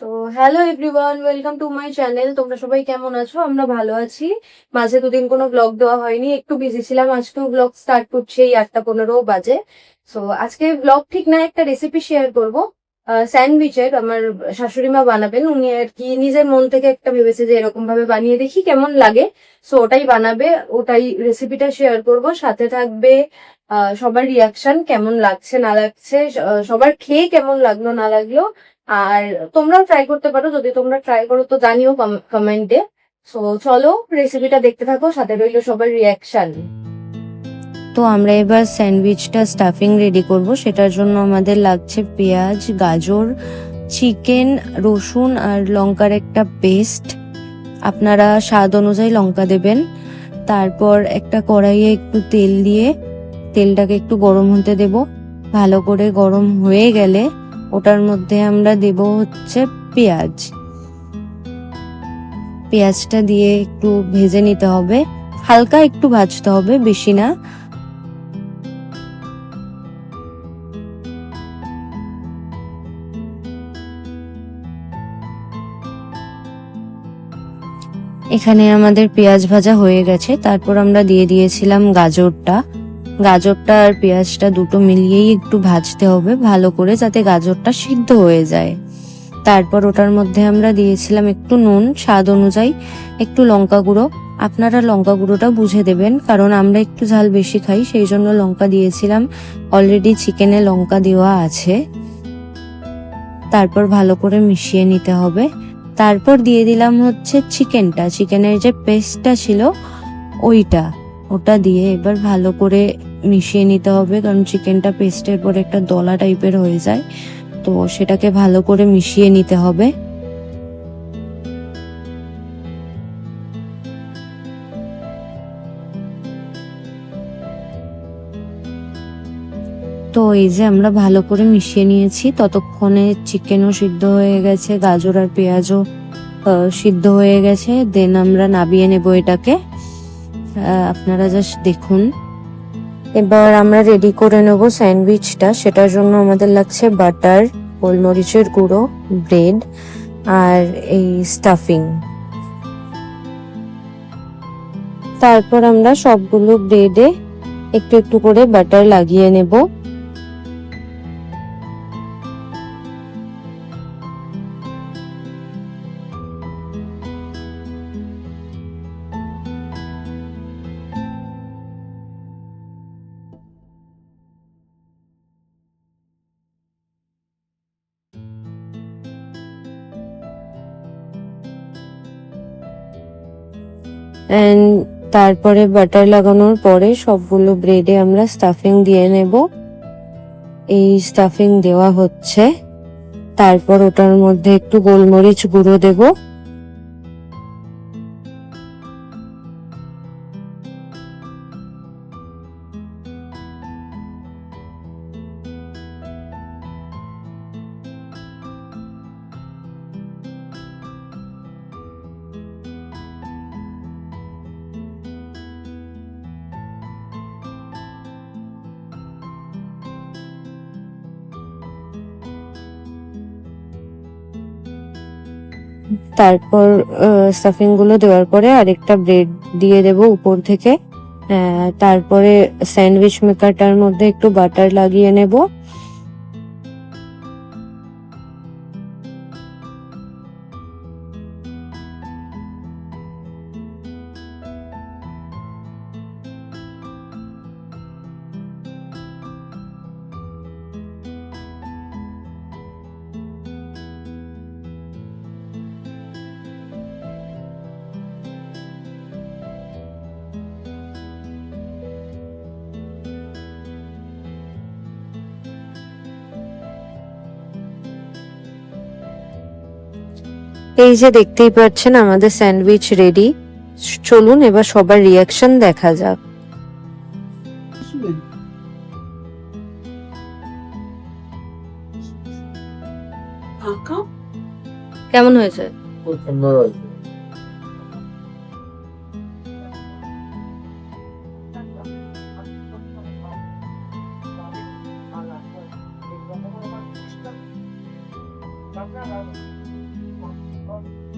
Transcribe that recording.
So hello everyone, welcome to my channel. তোমরা সবাই কেমন আছো? আমরা ভালো আছি। মাঝে দুদিন কোনো ব্লগ দেওয়া হয়নি, একটু বিজি ছিলাম। আজকেও ব্লগ স্টার্ট করছি, এই 8:15 বাজে। সো আজকে ব্লগ ঠিক না, একটা রেসিপি শেয়ার করবো স্যান্ডউইচের। আমার শাশুড়ি মা বানাবেন, উনি আর কি নিজের মন থেকে একটা ভেবেছে যে এরকম ভাবে বানিয়ে দেখি কেমন লাগে। সো ওটাই বানাবে, ওটাই রেসিপিটা শেয়ার করব। সাথে থাকবে সবার রিয়াকশন, কেমন লাগছে না লাগছে, সবার খেয়ে কেমন লাগলো না লাগলো। আর তোমরাও ট্রাই করতে পারো, যদি তোমরা ট্রাই করো তো জানিও কমেন্টে। সো চলো রেসিপিটা দেখতে থাকো, সাথে রইলো সবার রিয়াকশন। তো আমরা এবার স্যান্ডউইচটা স্টাফিং রেডি করব। সেটার জন্য আমাদের লাগছে পেঁয়াজ, গাজর, চিকেন, রসুন আর লঙ্কার একটা পেস্ট। আপনারা স্বাদ অনুযায়ী লঙ্কা দেবেন। তারপর একটা কড়াইয়ে একটু তেল দিয়ে তেলটাকে একটু গরম হতে দেব। ভালো করে গরম হয়ে গেলে ওটার মধ্যে আমরা দেব হচ্ছে পেঁয়াজ। পেঁয়াজটা দিয়ে একটু ভেজে নিতে হবে, হালকা একটু ভাজতে হবে, বেশি না। এখানে আমাদের পেঁয়াজ ভাজা হয়ে গেছে। তারপর আমরা দিয়ে দিয়েছিলাম গাজরটা। গাজরটা আর পেঁয়াজটা দুটো মিলিয়েই একটু ভাজতে হবে ভালো করে, যাতে গাজরটা সিদ্ধ হয়ে যায়। তারপর ওটার মধ্যে আমরা দিয়েছিলাম একটু নুন, স্বাদ অনুযায়ী একটু লঙ্কা গুঁড়ো। আপনারা লঙ্কা গুঁড়োটা বুঝে দেবেন, কারণ আমরা একটু ঝাল বেশি খাই, সেই জন্য লঙ্কা দিয়েছিলাম। অলরেডি চিকেনে লঙ্কা দেওয়া আছে। তারপর ভালো করে মিশিয়ে নিতে হবে। তারপর দিয়ে দিলাম হচ্ছে চিকেনটা, চিকেনের যে পেস্টটা ছিল ওটা দিয়ে এবার ভালো করে মিশিয়ে নিতে হবে, কারণ চিকেনটা পেস্টের পরে একটা দলা টাইপের হয়ে যায়। তো সেটাকে ভালো করে মিশিয়ে নিতে হবে। তো এই যে আমরা ভালো করে মিশিয়ে নিয়েছি, ততক্ষণে চিকেনও সিদ্ধ হয়ে গেছে, গাজর আর পেঁয়াজও সিদ্ধ হয়ে গেছে। দেন আমরা নামিয়ে নেব এটাকে। আপনারা জাস্ট দেখুন। এবার আমরা রেডি করে নেব স্যান্ডউইচটা। সেটার জন্য আমাদের লাগছে বাটার, গোলমরিচের গুঁড়ো, ব্রেড আর এই স্টাফিং। তারপর আমরা সবগুলো ব্রেডে একটু একটু করে বাটার লাগিয়ে নেব। এন্ড তারপরে বাটার লাগানোর পরে সবগুলো ব্রেডে আমরা স্টাফিং দিয়ে নেব। এই স্টাফিং দেওয়া হচ্ছে। তারপর ওটার মধ্যে একটু গোলমরিচ গুঁড়ো দেব। তারপর স্টাফিং গুলো দেওয়ার পরে আরেকটা ব্রেড দিয়ে দেব উপর থেকে। তারপরে স্যান্ডউইচ মেকারটার মধ্যে একটু বাটার লাগিয়ে নেব। এই যে দেখতেই পাচ্ছেন আমাদের স্যান্ডউইচ রেডি। চলুন এবার সবার রিয়াকশন দেখা যাক। কেমন হয়েছে? খুব সুন্দর হয়েছে। থাকো।